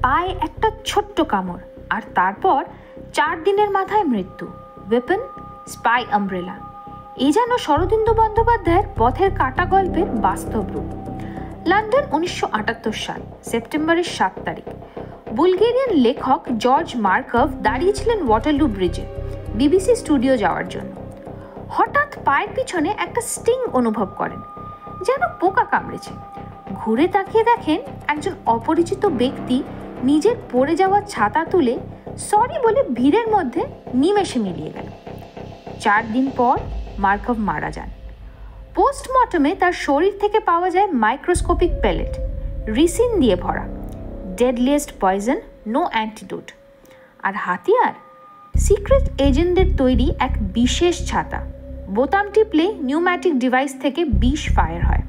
পায়ে একটা ছোট্ট কামড়, আর তারপর 4 দিনের মাথায় মৃত্যু। Weapon spy umbrella. এ যেন শরদিন্দু বন্দ্যোপাধ্যায়ের পথের কাটা গল্পের বাস্তব রূপ। লন্ডন 1978 সাল, সেপ্টেম্বরের 7 তারিখ। বুলগেরিয়ান লেখক জর্জ মার্কভ দাঁড়িয়েছিলেন ওয়াটারলু ব্রিজে বিবিসি স্টুডিও যাওয়ার জন্য। হঠাৎ পায়ের পিছনে একটা স্টিং অনুভব করেন, যেন পোকা কামড়েছে। ঘুরে তাকিয়ে দেখেন একজন অপরিচিত ব্যক্তি নিজের পড়ে যাওয়া ছাতা তুলে সরি বলে ভিড়ের মধ্যে নিমেষে মিলিয়ে গেল। 4 দিন পর মার্কভ মারা যান। পোস্টমর্টমে তার শরীর থেকে পাওয়া যায় মাইক্রোস্কোপিক পেলেট, রিসিন দিয়ে ভরা। Deadliest poison, no antidote. আর হাতিয়ার সিক্রেট এজেন্টদের তৈরি এক বিশেষ ছাতা। বোতাম টিপলে নিউম্যাটিক ডিভাইস থেকে বিষ ফায়ার হয়।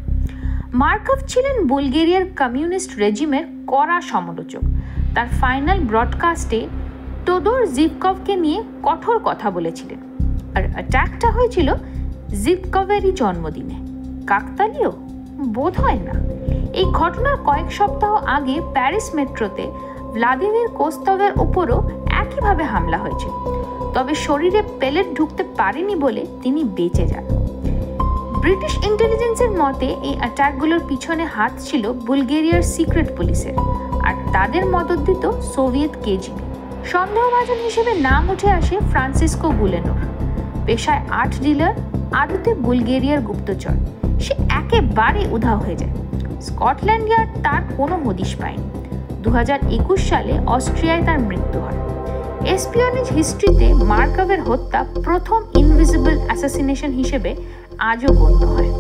মার্কভ ছিলেন বুলগেরিয়ার কমিউনিস্ট রেজিমের কড়া সমালোচক। তার ফাইনাল ব্রডকাস্টে টোদর জিভকভকে নিয়ে কঠোর কথা বলেছিলেন। আর অ্যাটাকটা হয়েছিল জিভকভেরই জন্মদিনে। কাকতালীয়? বোধ হয় না। এই ঘটনার কয়েক সপ্তাহ আগে প্যারিস মেট্রোতে ভ্লাদিমির কোস্তভের উপরও একইভাবে হামলা হয়েছিল, তবে শরীরে পেলেট ঢুকতে পারেনি বলে তিনি বেঁচে যান। ব্রিটিশ ইন্টেলিজেন্সের মতে এই অ্যাটাকগুলোর পিছনে হাত ছিল বুলগেরিয়ার সিক্রেট পুলিশের, আর তাদের মদত দিত সোভিয়েত কেজিবি। সন্দেহভাজন হিসেবে নাম উঠে আসে ফ্রান্সিসকো গুলেনোর। পেশায় আর্ট ডিলার, আদতে বুলগেরিয়ার গুপ্তচর। সে একেবারে উধাও হয়ে যায়। স্কটল্যান্ড ইয়ার্ড তার কোনো হদিশ পায়নি। 2021 সালে অস্ট্রিয়ায় তার মৃত্যু হয়। এসপিওনেজ হিস্ট্রিতে মার্কভের হত্যা প্রথম ইনভিজিবল অ্যাসাসিনেশন হিসেবে আজও গণ্য হয়।